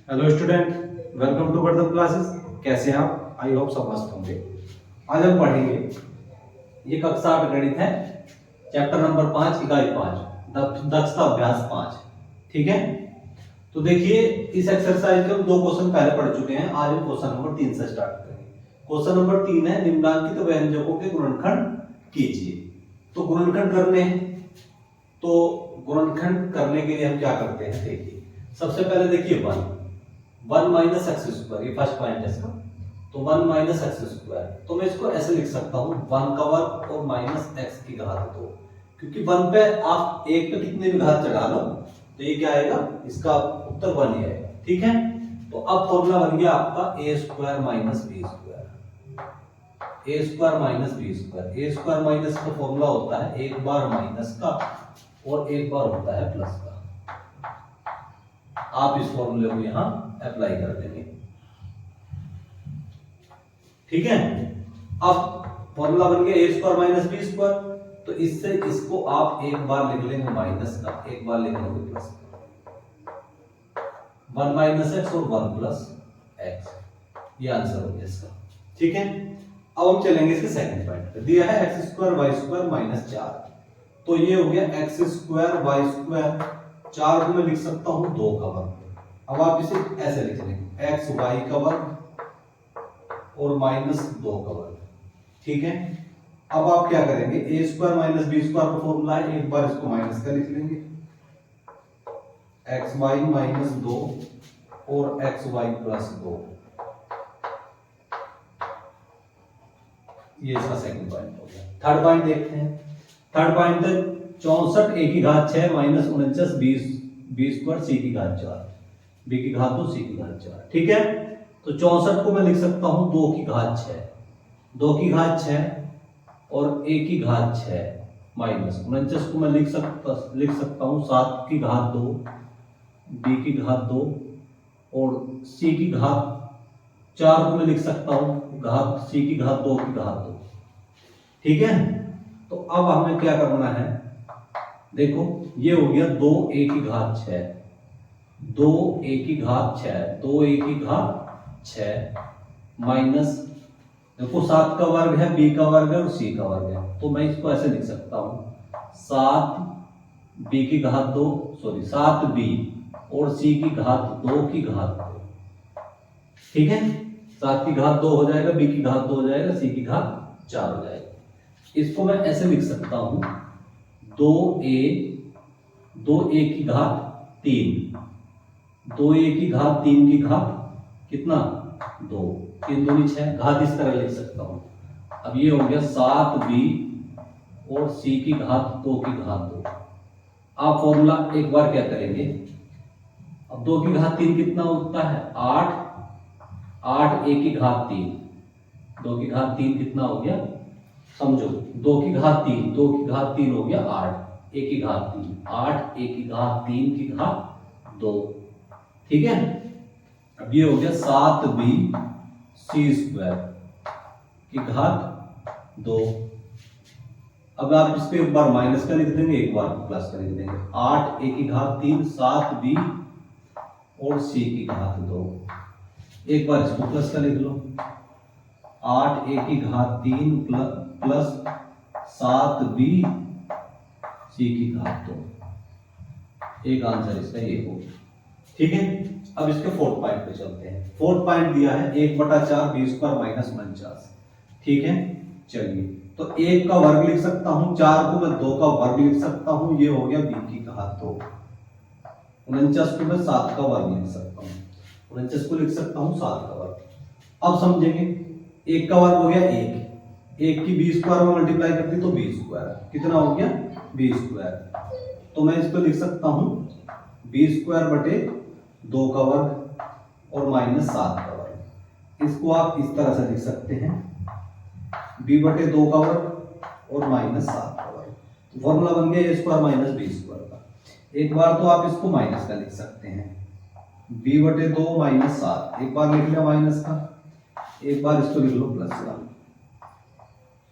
Hello student, welcome to Vardhan classes. कैसे हैं आप? आई होप सब मस्त होंगे। आज हम पढ़ेंगे, ये कक्षा 8 गणित है, चैप्टर नंबर 5, इकाई 5, दक्षता अभ्यास 5। ठीक है, तो देखिए इस एक्सरसाइज के हम 2 क्वेश्चन पहले पढ़ चुके हैं। आज हम क्वेश्चन नंबर 3 से स्टार्ट करेंगे। क्वेश्चन नंबर 3 है, निम्नलिखित व्यंजकों के गुणनखंड कीजिए। तो गुणनखंड करने हैं, तो गुणनखंड करने के लिए हम क्या करते हैं, देखिए सबसे पहले देखिए 1 माइनस एक्स स्क्वायर, ये फर्स्ट पॉइंट है इसका। तो 1 माइनस एक्स स्क्वायर, तो मैं इसको ऐसे लिख सकता हूँ 1 का वर्ग और माइनस एक्स की घात 2, क्योंकि 1 पे आप एक पे कितने भी घात चढ़ा लो तो ये क्या आएगा, इसका उत्तर 1 ही आएगा। ठीक है, तो अब फॉर्मूला बन गया आपका ए स्क्वायर माइनस बी स्क्वायर, ए स्क्वायर माइनस बी स्क्वायर। ए स्क्वायर माइनस का फॉर्मूला होता है एक बार माइनस का और एक बार होता है प्लस का। आप इस फॉर्मूले को यहां अप्लाई कर देंगे। ठीक है, अब फॉर्मूला बन गया ए स्क्वायर माइनस बी स्क्वायर, तो इससे इसको आप एक बार लिख लेंगे माइनस का, एक बार लिख लेंगे प्लस का। 1 माइनस एक्स और 1 प्लस एक्स, ये आंसर हो गया इसका। ठीक है, अब हम चलेंगे इसके सेकंड पॉइंट पे। दिया है x square y square minus 4, तो ये हो गया एक्स स्क्वायर वाई स्क्वायर, 4 को मैं लिख सकता हूं 2 का वर्ग। अब आप इसे ऐसे लिख लेंगे एक्स वाई का वर्ग और माइनस 2 का वर्ग। ठीक है, अब आप क्या करेंगे, ए स्क्वायर माइनस बी स्क्वायर का फॉर्मूला है, एक बार इसको माइनस का लिख लेंगे, एक्स वाई माइनस 2 और एक्स वाई प्लस 2। ये इसका सेकंड पॉइंट हो गया। थर्ड पॉइंट देखते हैं। थर्ड पॉइंट है 64 ए की घात 6 माइनस 49 बी स्क्वायर सी की घात 4, बी की घात 2 सी की घात 4। ठीक है, तो 64 को मैं लिख सकता हूं 2 की घात 6, 2 की घात 6 और a की घात 6 माइनस 49 को मैं लिख सकता हूं 7 की घात 2, b की घात 2 और c की घात 4 को मैं लिख सकता हूं घात c की घात 2 की घात 2। ठीक है, तो अब हमें क्या करना है, देखो ये हो गया 2a की घात 6, 2a की घात 6, 2a की घात 6 माइनस, देखो 7 का वर्ग है, b का वर्ग है और c का वर्ग है, तो मैं इसको ऐसे लिख सकता हूं 7b की घात 2, सॉरी 7b और c की घात 2 की घात 2। ठीक है, 7 की घात 2 हो जाएगा, b की घात 2 हो जाएगा, c की घात 4 हो जाएगा। इसको मैं ऐसे लिख सकता हूं 2a की घात 3, 2a की घात 3 की घात कितना 2, 3 दूनी 6, घात इस तरह लिख सकता हूं। अब ये हो गया 7b और c की घात 2 की घात 2। आप फॉर्मूला एक बार क्या करेंगे, अब 2 की घात 3 कितना होता है 8, 8a की घात 3, 2 की घात 3 कितना हो गया, समझो 2 की घात 3, 2 की घात 3 हो गया 8, a की घात 3, 8 a की घात 3 की घात 2। ठीक है, अब ये हो गया 7b c स्क्वायर की घात 2। अब आप इसको एक बार माइनस का लिख देंगे, एक बार प्लस का लिख देंगे, 8a की घात 3, 7b और c की घात 2। एक बार इसको प्लस का लिख लो, 8a की घात 3 प्लस 7b c की घात 2। एक आंसर इसका ये हो। ठीक है, अब इसके फोर्थ पॉइंट पे चलते हैं। फोर्थ पॉइंट दिया है 1/4 बी स्क्वायर माइनस 49। ठीक है, चलिए तो 1 का वर्ग लिख सकता हूं, 4 को मैं 2 का वर्ग लिख सकता हूं, ये हो गया b की घात 2। 49 को मैं 7 का वर्ग लिख सकता हूं, 49 को लिख सकता हूं 7 का वर्ग। अब समझेंगे, 1 का वर्ग हो गया 1, 1 की बी स्क्वायर में मल्टीप्लाई कर दी तो बी स्क्वायर कितना हो गया बी स्क्वायर। तो मैं इसको लिख सकता हूं बी स्क्वायर बटे 2 का वर्ग और माइनस 7 का वर्ग। इसको आप इस तरह से लिख सकते हैं b बटे 2 का वर्ग और माइनस 7 का वर्ग। तो फॉर्मूला बन गया ए स्क्वायर माइनस बी स्क्वायर का। एक बार तो आप इसको माइनस का लिख सकते हैं, b बटे 2 माइनस 7, एक बार लिख लिया माइनस का, एक बार इसको लिख लो प्लस का,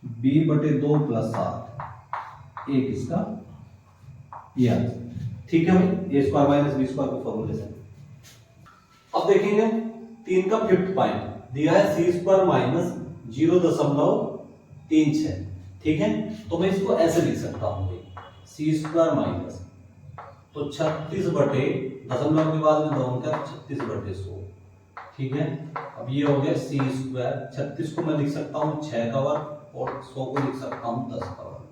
b बटे 2 प्लस 7, एक इसका ये आंसर। ठीक है भाई, ए स्क्वायर माइनस बी स्क्वायर के फॉर्मूले से। अब देखेंगे 3 का फिफ्थ पॉइंट दिया है सी स्क्वायर माइनस 0.36, ठीक है। तो मैं इसको ऐसे लिख सकता हूं सी स्क्वायर माइनस, तो 36 बटे दशमलव के बाद में 2 का 36/100, ठीक है। अब ये हो गया सी स्क्वायर, 36 को मैं लिख सकता हूँ 6 का वर्ग और 100 को लिख सकता हूँ 10 का वर्ग,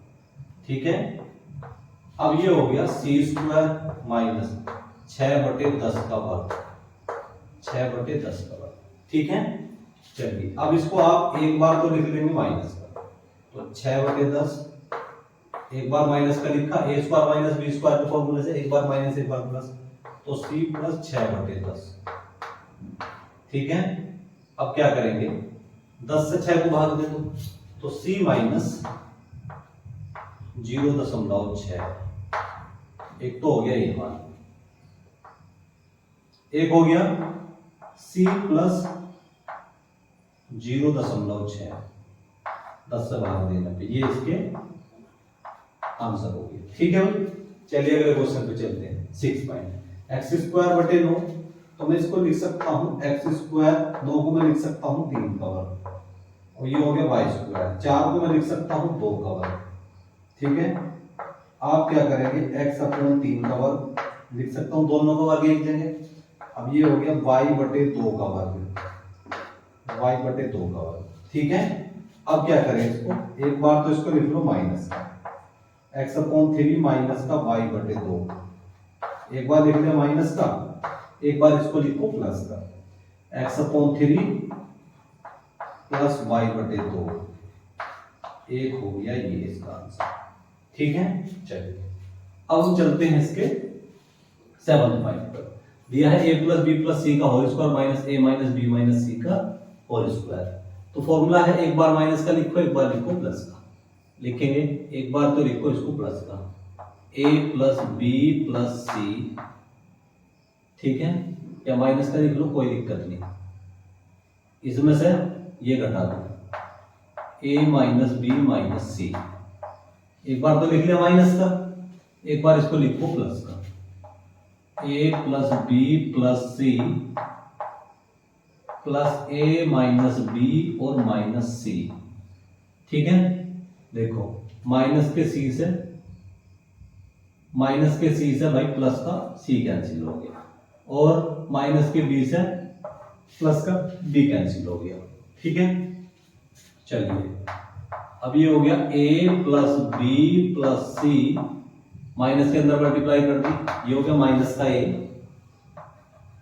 ठीक है। अब ये हो गया सी स्क्वायर माइनस 6/10 का वर्ग, 6/10 का वर्ग, ठीक है। चलिए अब इसको आप एक बार तो लिख लेंगे माइनस का, तो 6/10, एक बार माइनस का लिखा, ए स्क्वायर माइनस बी स्क्वायर के फॉर्मूले से, एक बार माइनस एक बार प्लस, तो सी प्लस 6/10, ठीक है। अब क्या करेंगे, 10 से 6 को भाग दे दो, तो सी माइनस 0.6, एक तो हो गया ये मान, एक हो गया सी प्लस 0.6, 10 से भाग देने पे ये इसके आंसर हो गया, ठीक है भाई। चलिए अगले क्वेश्चन पे चलते हैं। 6 पॉइंट एक्स स्क्वायर बटे 9, तो मैं इसको लिख सकता हूं एक्स स्क्वायर, 9 को मैं लिख सकता हूं 3 का वर्ग, और ये हो गया वाई स्क्वायर, 4 को मैं लिख सकता हूं 2 का वर्ग, ठीक है। आप क्या करेंगे, x अपॉन 3 का वर्ग लिख सकता हूं, दोनों का वर्ग एक जगह। अब ये हो गया y बटे 2 का वर्ग, y बटे 2 का वर्ग, ठीक है। अब क्या करें इसको, एक बार तो इसको लिख लो माइनस का, x अपॉन 3 माइनस का y बटे 2, एक बार लिख लिया माइनस का, एक बार इसको लिखो प्लस का, x अपॉन 3 प्लस y बटे 2, एक हो गया ये इसका आंसर, ठीक है। चलिए अब हम चलते हैं इसके 7th पॉइंट पर। दिया है a plus B plus C का whole square minus a minus B minus C का होल स्क्वायर। तो फॉर्मूला है, एक बार माइनस का लिखो, एक बार लिखो प्लस का। लिखेंगे एक बार तो लिखो इसको प्लस का, a प्लस बी प्लस सी, ठीक है, या माइनस का लिख लो, कोई दिक्कत नहीं। इसमें से ये घटा दो, a माइनस बी माइनस सी, एक बार तो लिख लिया माइनस का, एक बार इसको लिखो प्लस का, a plus B plus c plus a minus b और माइनस सी, ठीक है। देखो माइनस के c से भाई प्लस का c कैंसिल हो गया, और माइनस के b से प्लस का b कैंसिल हो गया, ठीक है। चलिए अब ये हो गया a plus B plus c, minus के अंदर मल्टीप्लाई कर दी, ये हो गया माइनस का a,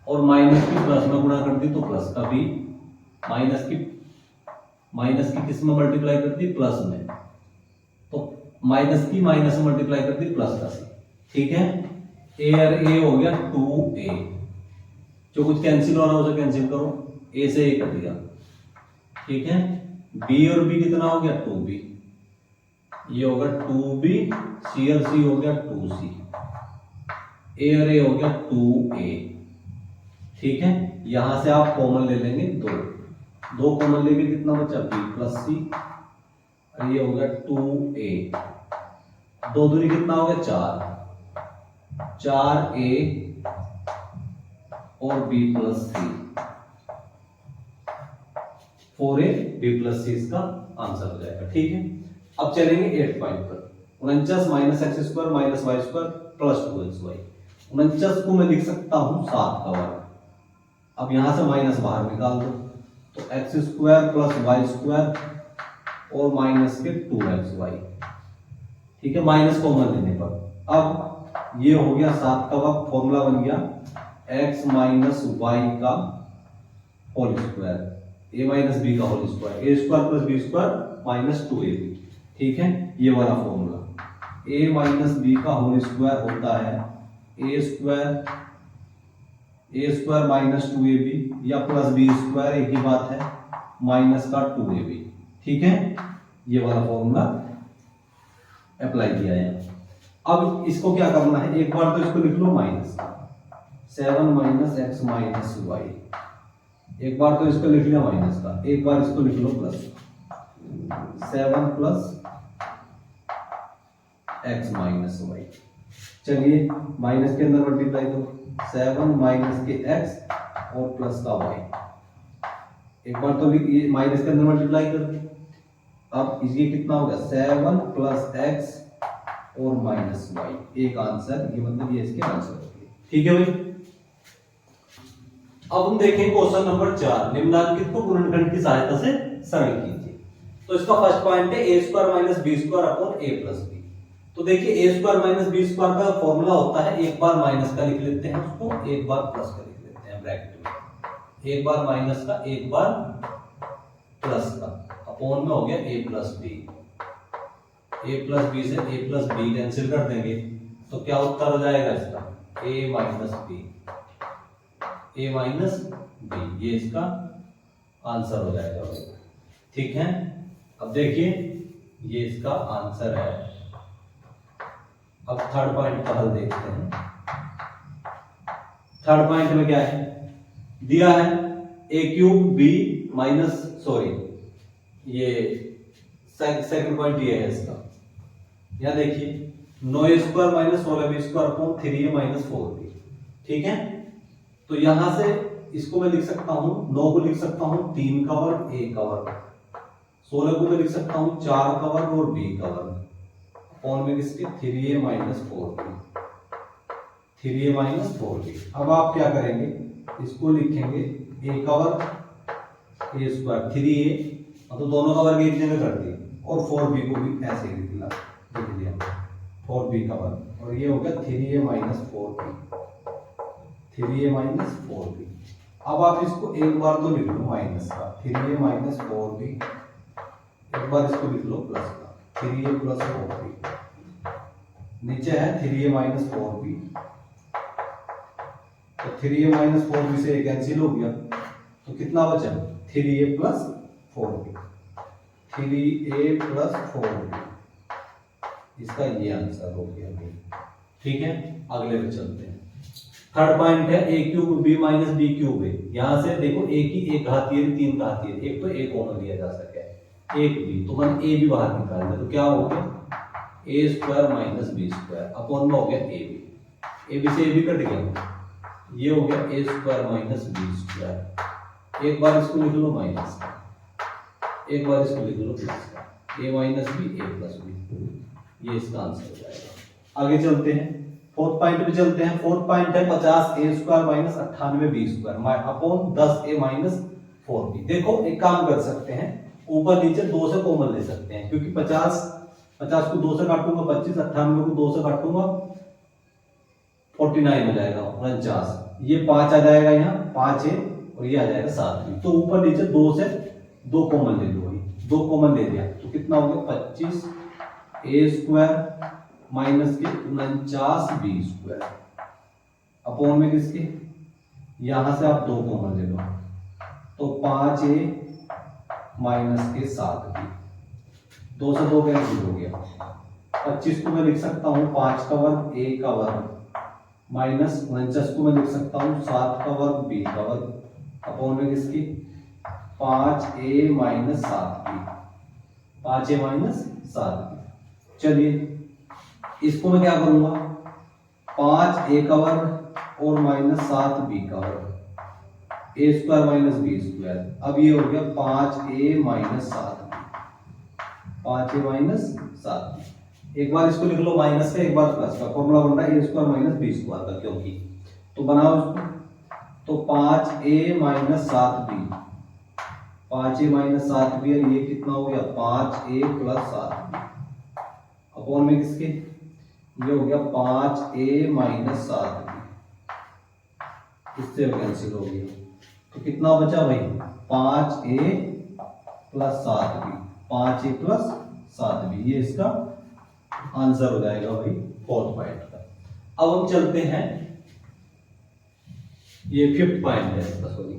और माइनस की प्लस में गुणा कर दी तो प्लस का b, माइनस की किस में मल्टीप्लाई कर दी, प्लस में, तो माइनस की माइनस में मल्टीप्लाई कर दी प्लस का c, ठीक है। a और a हो गया 2a, जो कुछ कैंसिल हो रहा है उसे कैंसिल करो, a से a कट गया, ठीक है। b और b कितना हो गया 2b, ये होगा 2b, c और c हो गया 2c, a और a हो गया 2a, ठीक है। यहां से आप कॉमन ले लेंगे, दो कॉमन लेके कितना बचा b प्लस c, और ये हो गया 2a, 2 दूनी कितना हो गया 4a और b plus c, 4a b plus c इसका आंसर हो जाएगा, ठीक है। अब चलेंगे 8 पॉइंट पर। 49 minus x square minus y square plus 2xy। 49 को मैं लिख सकता हूं 7 का वर्ग, अब यहां से माइनस बाहर निकाल दो, तो x square plus y square और माइनस के 2xy, ठीक है, माइनस कॉमन लेने पर। अब ये हो गया 7 का वर्ग, फॉर्मूला बन गया x माइनस वाई का whole square, a minus B का whole square, a square plus B square minus 2ab, ठीक है, ये वाला फॉर्मूला। a माइनस बी का होल स्क्वायर होता है a स्क्वायर माइनस 2ab या प्लस बी स्क्वायर, एक ही बात है, माइनस का 2ab, ठीक है। ये वाला फॉर्मूला अप्लाई किया है। अब इसको क्या करना है, एक बार तो इसको लिख लो माइनस का, 7 माइनस एक्स माइनस वाई, एक बार तो इसको लिख लिया माइनस का, एक बार इसको लिख लो plus, 7 plus X minus Y. चलिए माइनस के अंदर मल्टीप्लाई करो, 7 माइनस के एक्स और प्लस का वाई। एक बार तो ये माइनस के अंदर मल्टीप्लाई कर दी। अब इसके कितना होगा 7 प्लस एक्स और माइनस वाई। एक आंसर, ये मतलब ये इसके आंसर हो गए। ठीक है भाई। अब हम देखें क्वेश्चन नंबर 4, निम्नलिखित को गुणनखंड की सहायता से सरल कीजिए। तो इसका फर्स्ट पॉइंट है a square minus b square upon a plus b. तो देखिए a square minus b square का फॉर्मूला होता है, एक बार माइनस का लिख लेते हैं उसको, एक बार प्लस का लिख लेते हैं ब्रैकेट में। एक बार माइनस का, एक बार प्लस का, अपॉन में हो गया a plus b. a plus b से a प्लस बी कैंसिल कर देंगे तो क्या उत्तर हो जाएगा इसका a minus b, a minus b, ये इसका आंसर हो जाएगा भाई। ठीक है। अब देखिए ये इसका आंसर है। अब थर्ड पॉइंट का हल देखते हैं। थर्ड पॉइंट में क्या है दिया है, a cube b minus, sorry ये सेकंड पॉइंट ये है इसका। यहां देखिए 9a square minus 16b square upon 3a minus 4b। ठीक है। तो यहां से इसको मैं लिख सकता हूं, 9 को लिख सकता हूं 3 का वर्ग a का वर्ग, 16 को मैं लिख सकता हूं 4 का वर्ग और b का वर्ग, अपॉन में किसके 3a minus 4b, 3a minus 4b। अब आप क्या करेंगे, इसको लिखेंगे a का वर्ग a स्क्वायर 3a, तो दोनों का वर्ग एक जगह कर दिए, और 4b को भी ऐसे ही लिख लिया 4b का वर्ग, और ये हो गया 3a minus 4b, 3a minus 4b। अब आप इसको एक बार तो लिख लो माइनस का 3a माइनस 4b, एक बार इसको लिख लो प्लस का 3a प्लस 4b, नीचे है 3a माइनस 4b, तो 3a माइनस 4b से कैंसिल हो गया, तो कितना बचा 3a plus 4b, 3a plus 4b, इसका ये आंसर हो गया। ठीक है। अगले पे चलते हैं। थर्ड पॉइंट है a cube b minus b cube है। यहां से देखो a की एक घातीय 3 घातीय, एक तो a कॉमन लिया जा सके, एक b, तो मन a भी बाहर निकाल दे, तो क्या हो गया a square minus b square, upon में हो गया a b से a b कट गया, ये हो गया a square minus b square. एक बार इसको लिख लो माइनस का, एक बार इसको लिख लो प्लस का, a minus b a plus b, ये इसका आंसर हो जाएगा। आगे चलते हैं, फोर्थ पॉइंट पे चलते हैं। फोर्थ पॉइंट है 50a square minus 98b square upon 10a minus 4b। देखो एक काम कर सकते हैं, ऊपर नीचे 2 से कॉमन ले सकते हैं, क्योंकि 50 को 2 से काटूंगा 25, 98 को 2 से काटूंगा 49 हो जाएगा 49, ये 5 आ जाएगा, यहाँ 5 है और ये आ जाएगा 7। तो ऊपर नीचे 2 से 2 कॉमन ले लो, भाई 2 कॉमन ले लिया तो कितना हो गया 25a स्क्वायर माइनस के 49b स्क्वायर, अपॉन में किसके, यहां से आप 2 कॉमन ले लो, तो 5a माइनस के 7b, 2 से 2 कैंसिल हो गया। 25 को मैं लिख सकता हूं 5 का वर्ग a का वर्ग, माइनस 49 को मैं लिख सकता हूं 7 का वर्ग b का वर्ग, अपॉन में किसकी 5a minus 7b, 5a minus 7b। चलिए इसको मैं क्या करूंगा 5a का वर्ग और माइनस 7b का वर्ग, a square minus b square. अब ये हो गया 5a minus 7b, 5a minus 7b। एक बार इसको लिख लो माइनस का, एक बार प्लस का, फॉर्मूला बन रहा है a square minus b square का, क्योंकि तो बनाओ इसको, तो 5a minus 7b, 5a minus 7b, और ये कितना हो गया 5a प्लस 7b, अपॉन में किसके, ये हो गया 5a माइनस 7b, इससे कैंसिल हो गया, तो कितना बचा भाई 5a plus 7b, 5a plus 7b, ये इसका आंसर हो जाएगा भाई फोर्थ पॉइंट का। अब हम चलते हैं, ये फिफ्थ पॉइंट है इसका, सॉरी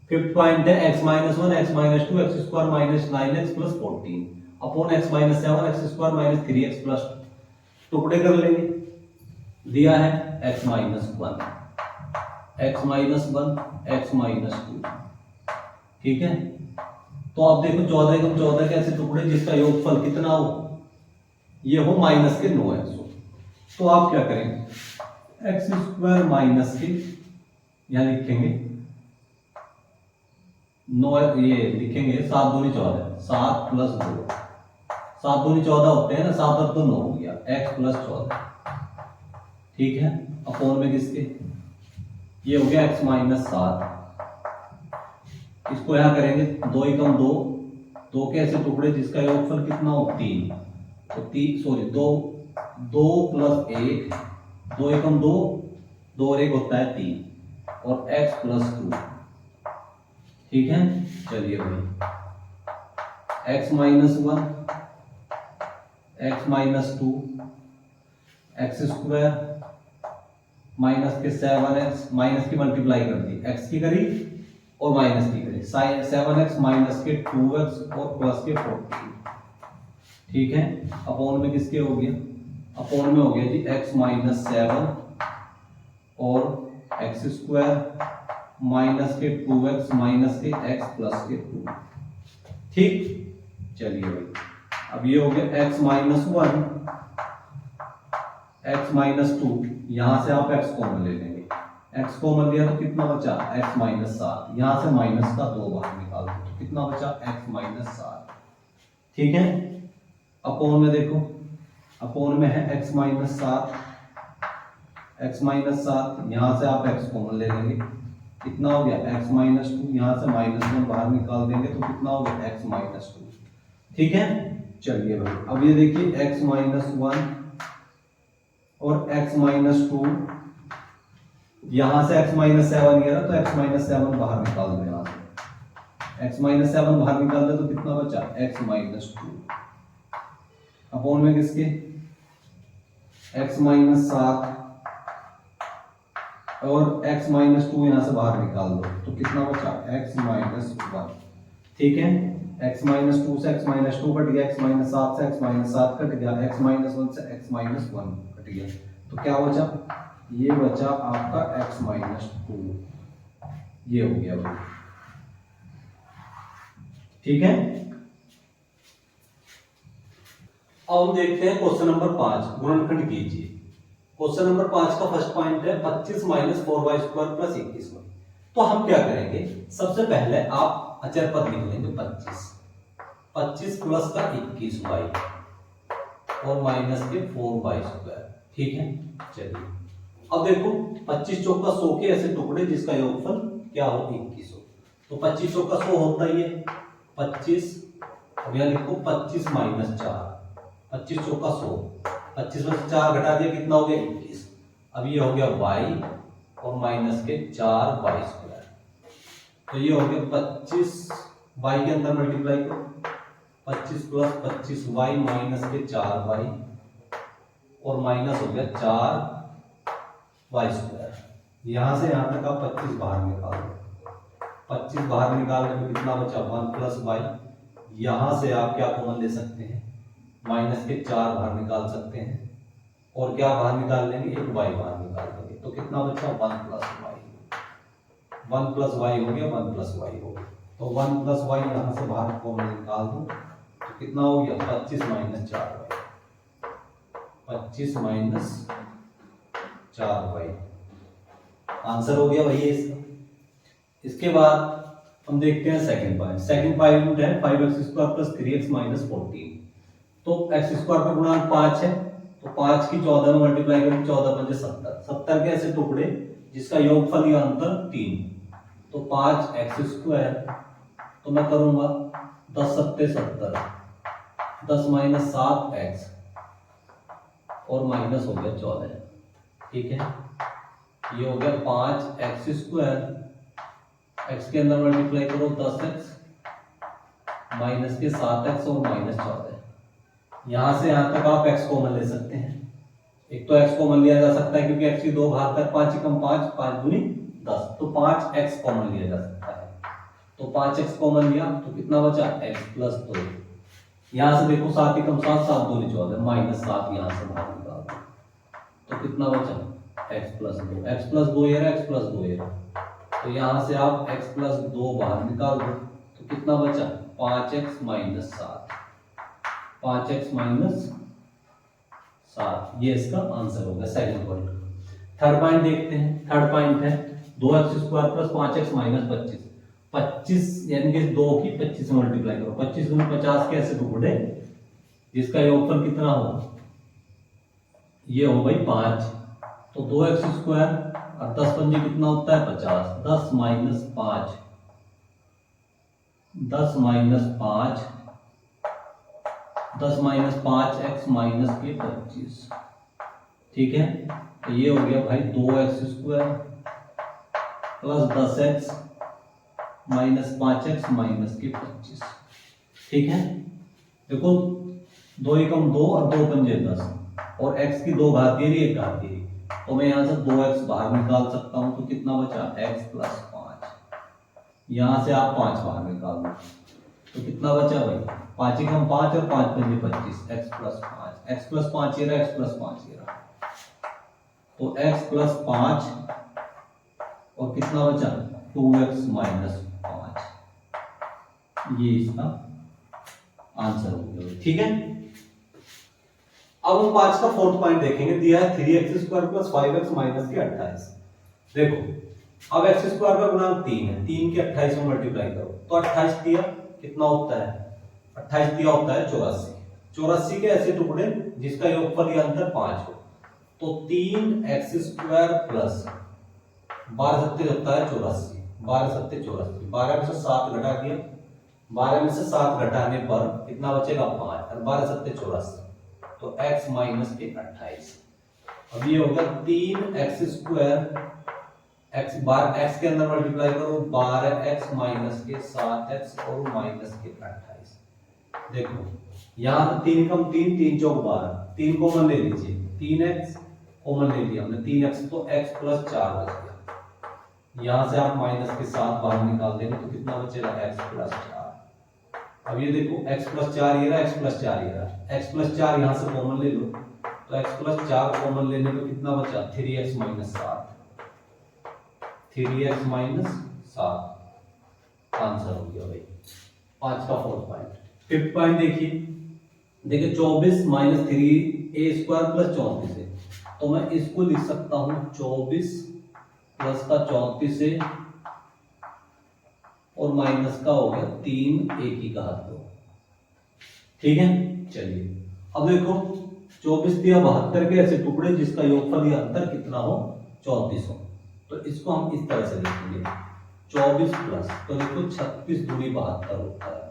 फिफ्थ पॉइंट है x minus 1 x minus 2 x square minus 9x plus 14 upon x minus 7 x square minus 3x plus, टुकड़े कर लेंगे। दिया है x minus 1 x minus 1 x minus 2, ठीक है। तो आप देखो 14 एकम 14 के ऐसे टुकड़े जिसका योगफल कितना हो, ये हो माइनस के 9x हो, तो आप क्या करेंगे x स्क्वायर माइनस के, यहां लिखेंगे 9 ये लिखेंगे 7 दूनी 14, 7 प्लस 2, 7 दूनी 14 होते हैं ना, 7 और 2 9 हो गया, x प्लस 14, ठीक है। अपोन में किसके, ये हो गया x माइनस 7, इसको यहां करेंगे 2 एकम 2, 2 के ऐसे टुकड़े जिसका योगफल कितना हो 3, तो 3 सॉरी 2 2 प्लस 1, 2 एकम 2, 2 और 1 होता है 3, और x प्लस 2, ठीक है। चलिए भाई x minus 1, x minus 2, x square minus के 7x, माइनस की मल्टीप्लाई कर दी, x की करी और माइनस की करी, 7x माइनस के 2x और प्लस के 14, ठीक है। अपोन में किसके हो गया, अपोन में हो गया जी x माइनस 7 और एक्स स्क्वायर माइनस के 2x माइनस के x प्लस के 2, ठीक। चलिए भाई अब ये हो गया x माइनस 1, x माइनस 2, यहां से आप x कॉमन ले लेंगे, x कॉमन लिया तो कितना बचा x माइनस 7, यहां से माइनस का 2 बाहर निकाल दो तो कितना बचा x माइनस 7, ठीक है। अपोन में देखो, अपोन में है x माइनस 7, x माइनस 7, यहां से आप x कॉमन ले लेंगे, कितना हो गया x माइनस 2, यहां से माइनस 1 बाहर निकाल देंगे तो कितना हो गया x माइनस 2, ठीक है। चलिए भाई अब ये देखिए x माइनस 1 और x माइनस 2, यहां से x माइनस 7 गया तो x माइनस 7 बाहर निकाल दो, यहां से x माइनस 7 बाहर निकाल दे तो कितना बचा x माइनस 2, अपोन में किसके x माइनस 7 और x माइनस 2 यहां से बाहर निकाल दो तो कितना बचा x माइनस 1, ठीक है। x माइनस 2 से x माइनस 2 कट गया, x माइनस 7 से x माइनस 7 कट गया, x माइनस 1 से x माइनस 1 कट गया, तो क्या बचा, ये बचा आपका x माइनस 2, ये हो गया भाई, ठीक है। अब हम देखते हैं क्वेश्चन नंबर 5, गुणनखंड कीजिए। क्वेश्चन नंबर 5 का फर्स्ट पॉइंट है 25 minus 4y square plus 21y। तो हम क्या करेंगे, सबसे पहले आप अचर पद लिख लेंगे 25 प्लस का 21y और माइनस के 4y स्क्वायर, ठीक है। चलिए अब देखो 25 चौका 100 के ऐसे टुकड़े जिसका योगफल क्या हो 21 हो, तो 25 चौका 100 होता ही है 25, अब यहां लिखो 25 माइनस 4, 25 चौका 100, 25 में से 4 घटा दिया कितना हो गया 21, अब ये हो गया y और माइनस के 4y स्क्वायर, तो ये हो गया 25 y के अंदर मल्टीप्लाई करो, 25 प्लस 25y माइनस के 4y और माइनस हो गया 4y स्क्वायर, यहां से यहां तक आप 25 बाहर निकाल दो, 25 बाहर निकालने में कितना बचा 1 प्लस y, यहां से आप क्या कॉमन ले सकते हैं माइनस के 4 बाहर निकाल सकते हैं और क्या बाहर निकाल लेंगे एक y बाहर निकाल देंगे, तो कितना बचा 1 प्लस y, 1 प्लस y हो गया 1 प्लस y हो गया, तो 1 प्लस y यहां से बाहर कॉमन निकाल दो तो कितना हो गया 25 minus 4y, 25 minus 4y, answer हो गया वही है इसका। इसके बाद हम देखते हैं सेकंड पॉइंट, सेकंड पॉइंट है 5x square plus 3x minus 14, तो x स्क्वायर का गुणांक 5 है तो 5 की 14 में मल्टीप्लाई करें 14 पंजे 70, 70 के ऐसे टुकड़े जिसका योगफल या अंतर 3, तो 5x स्क्वायर, तो मैं करूंगा 10 सत्ते 70, 10 माइनस 7x और माइनस हो गया 14, ठीक है। ये हो गया 5x स्क्वायर, x के अंदर मल्टीप्लाई करो 10x माइनस के 7x और माइनस 14, यहां से यहां तक आप x कॉमन ले सकते हैं, एक तो x कॉमन लिया जा सकता है क्योंकि x की 2 भाग तक 5 एकम 5, 5 दूनी 10, तो 5x कॉमन लिया जा सकता है, तो 5x कॉमन लिया तो कितना बचा x प्लस 2, यहां से देखो 7 एकम 7, 7 दूनी 14, माइनस 7 यहां से बाहर निकाल दो तो कितना बचा x प्लस 2, x प्लस 2 ये रहा, x प्लस 2 ये रहा, तो यहां से आप x प्लस 2 बाहर निकाल दो तो कितना बचा 5x माइनस 7, 5x माइनस 7, ये इसका आंसर होगा सेकंड पॉइंट। थर्ड पॉइंट देखते हैं, थर्ड पॉइंट है 2x square plus 5x minus 25, 25 यानी कि 2 की 25 से मल्टीप्लाई करो, 25 गुना 50 के ऐसे टुकड़े जिसका योगफल कितना हो, ये हो भाई 5, तो 2x² और 10 पंजे कितना होता है 50, 10 minus 5, 10 minus 5, 10 minus 5x minus के 25, ठीक है। तो ये हो गया भाई 2x² plus 10x minus 5x minus के 25, ठीक है। देखो 2 एकम 2 और 2 पंजे 10 और x की 2 घातीय 1 घातीय, तो मैं यहाँ से 2x बाहर निकाल सकता हूँ, तो कितना बचा x प्लस 5, यहाँ से आप 5 बाहर निकाल दो तो कितना बचा भाई 5 एकम 5 और 5 पंजे 25, x प्लस 5, x प्लस 5 ये रहा, x प्लस 5 ये रहा, तो x प्लस 5 और कितना बचा 2x माइनस 5, ये इसका आंसर हो गया, ठीक है। अब हम 5 का फोर्थ पॉइंट देखेंगे, दिया है 3x² प्लस 5x माइनस के 28। देखो अब x² का गुणांक 3 है, 3 के 28 में मल्टीप्लाई करो तो 28 दिया कितना होता है, 28 दिया होता है 84, 84 के ऐसे टुकड़े जिसका योगफल या अंतर 5 हो, तो 3x² प्लस 12 सत्ते होता है 84, 12 सत्ते 84, 12 में से 7 घटा दिया, 12 में से 7 घटाने पर कितना बचेगा 5 और 12 सत्ते 84, तो x माइनस के 28। अब ये होगा 3x², x बार x के अंदर मल्टीप्लाई करो 12x माइनस के 7x और माइनस के 28। देखो यहाँ 3 कम 3, 3 चौक 12, 3 कॉमन ले लीजिए, 3x कॉमन ले लिया हमने 3x, तो x प्लस 4 बच गया, यहाँ से आप माइनस के 7 बाहर निकाल देंगे तो कितना बचेगा x प्लस 4। अब ये देखो x प्लस 4 ये रहा, x प्लस 4 ये रहा, x प्लस 4 यहाँ से कॉमन ले लो तो x प्लस 4 कॉमन लेने पे कितना बचा 3x minus 7, 3x minus 7 answer हो गया भाई 5 का फोर्थ पॉइंट। फिफ्थ पॉइंट देखिए 24 माइनस 3a² प्लस 34 है, तो मैं इसको लिख सकता हूं 24 प्लस का 34 से और माइनस का हो गया 3a की घात 2, ठीक है। चलिए अब देखो 24 दिया 72 के ऐसे टुकड़े जिसका योगफल या अंतर कितना हो 34 हो, तो इसको हम इस तरह से लिखेंगे 24 प्लस, तो देखो 36 दूनी 72 होता है,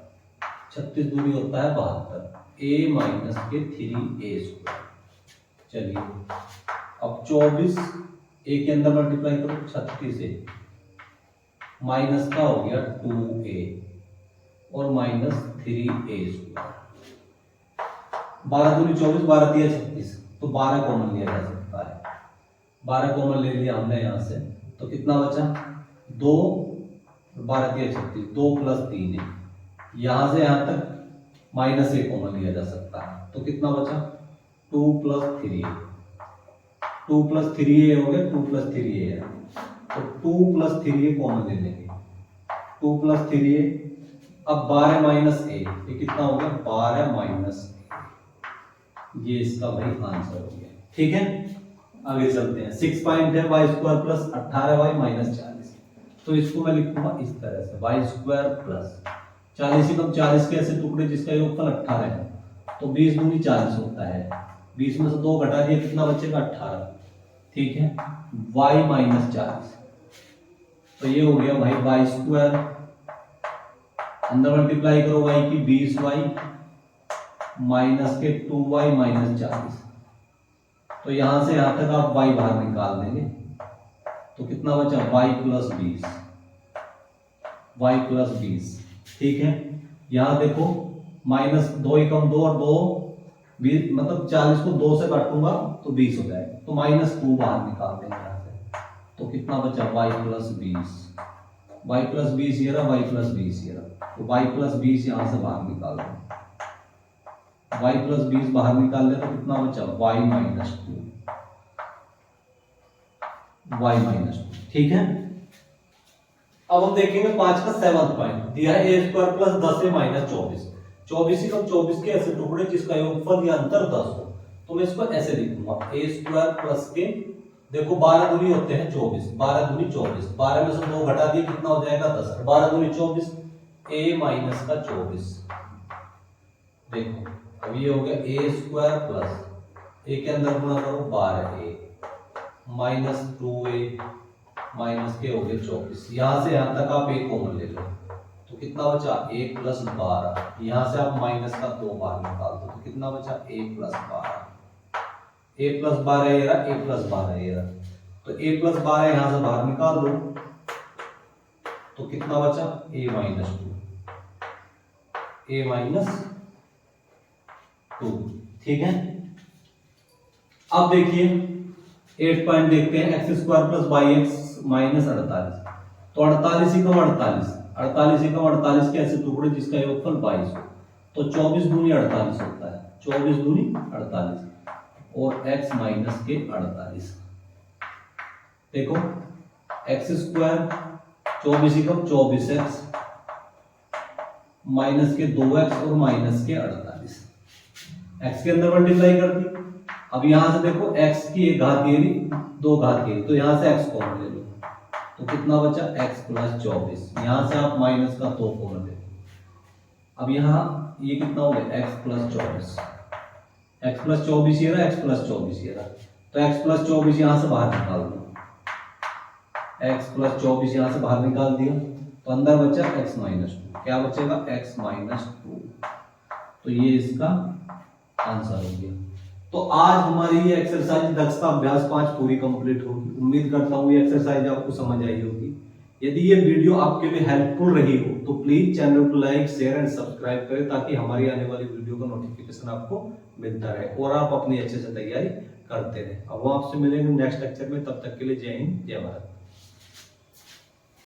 36 दूनी होता है 72, a माइनस के 3a²। चलिए अब 24 a के अंदर मल्टीप्लाई करो 36 से, माइनस का हो गया 2a और माइनस 3a², 12 दूनी 24, 12 दिया 36, तो 12 कॉमन लिया जा सकता है, 12 कॉमन ले लिया हमने यहाँ से, तो कितना बचा 2, 12 दिया 36, 2 प्लस 3 है, यहाँ से यहाँ तक माइनस 1 कॉमन लिया जा सकता है, तो कितना बचा 2 प्लस 3, 2 प्लस 3a हो गया, 2 प्लस 3a है, तो 2 प्लस 3a कॉमन ले लेंगे, 2 प्लस 3a, अब 12 माइनस a, ये कितना हो गया 12 माइनस a, ये इसका भाई आंसर हो गया, ठीक है। आगे चलते हैं, 6 पॉइंट है y² प्लस 18y माइनस 40, तो इसको मैं लिखूंगा इस तरह से y² प्लस 40 कम 40 के ऐसे टुकड़े जिसका योगफल 18 है, तो 20 दूनी 40 होता है, 20 में से 2 घटा दिया कितना बचेगा 18, ठीक है, y माइनस 40, तो ये हो गया भाई y², अंदर मल्टीप्लाई करो y की 20y माइनस के 2y माइनस 40, तो यहां से यहां तक आप y बाहर निकाल देंगे तो कितना बचा y प्लस 20, y प्लस 20, ठीक है। यहां देखो माइनस 2 एकम 2 और 2 20, मतलब 40 को 2 से काटूंगा तो 20 हो जाएगा, तो माइनस 2 बाहर निकाल देंगे यहाँ से, तो कितना बचा y प्लस 20, y प्लस 20 ये रहा, y प्लस 20 ये रहा, तो y प्लस 20 यहां से बाहर निकाल दें, y प्लस 20 बाहर निकाल ले तो कितना बचा y माइनस 2, y माइनस 2, ठीक है। अब हम देखेंगे 5 का 7वां पॉइंट, दिया है a² प्लस 10a माइनस 24, 24 कम 24 के ऐसे टुकड़े जिसका योगफल या अंतर 10 हो, तो मैं इसको ऐसे लिखूंगा a² प्लस के देखो 12 दूनी होते हैं 24, 12 दूनी 24, 12 में से 2 घटा दिए कितना हो जाएगा 10, 12 दूनी 24, a माइनस का 24। देखो अब ये हो गया a स्क्वायर प्लस a के अंदर गुणा करो 12a माइनस 2a माइनस के हो गए 24। यहां से यहां तक आप a कॉमन ले लो तो कितना बचा a प्लस 12, यहां से आप माइनस का 2 बाहर निकाल दो तो कितना बचा a प्लस 12, a प्लस 12 ये रहा, a प्लस 12 ये रहा, तो a प्लस 12 यहां से बाहर निकाल दो तो कितना बचा a माइनस 2, a माइनस 2। ठीक है, अब देखिए 8 पॉइंट देखते हैं, x square plus y x minus 48, तो 48 ही कम 48, 48 ही कम 48 के ऐसे टुकड़े जिसका योगफल 22 हो, तो 24 दूनी 48 होता है, 24 दूनी 48 और x माइनस के 48। देखो एक्स स्क्वायर 24 ही कम 24x माइनस के 2x और माइनस के 48, x के अंदर मल्टीप्लाई कर दी। अब यहां से देखो x की एक घात ये रही, 2 घात ये, तो यहां से x कॉमन ले लो तो कितना बचा x प्लस 24, यहां से आप माइनस का 2 कॉमन ले लो। अब यहां ये कितना हो गया x प्लस 24, x प्लस 24 ये रहा, x प्लस 24 ये रहा, तो x प्लस 24 यहां से बाहर निकाल दो, x प्लस 24 यहां से बाहर निकाल दिया तो अंदर बचा x माइनस 2, क्या बचेगा x माइनस 2, तो ये इसका आंसर हो गया। तो आज हमारी ये एक्सरसाइज दक्षता अभ्यास 5 पूरी कंप्लीट होगी। उम्मीद करता हूँ ये एक्सरसाइज आपको समझ आई होगी। यदि ये वीडियो आपके लिए हेल्पफुल रही हो तो प्लीज चैनल को लाइक शेयर एंड सब्सक्राइब करें ताकि हमारी आने वाली वीडियो का नोटिफिकेशन आपको मिलता रहे और आप अपनी अच्छे से तैयारी करते रहे। अब वो आपसे मिलेंगे नेक्स्ट लेक्चर में, तब तक के लिए जय हिंद जय भारत।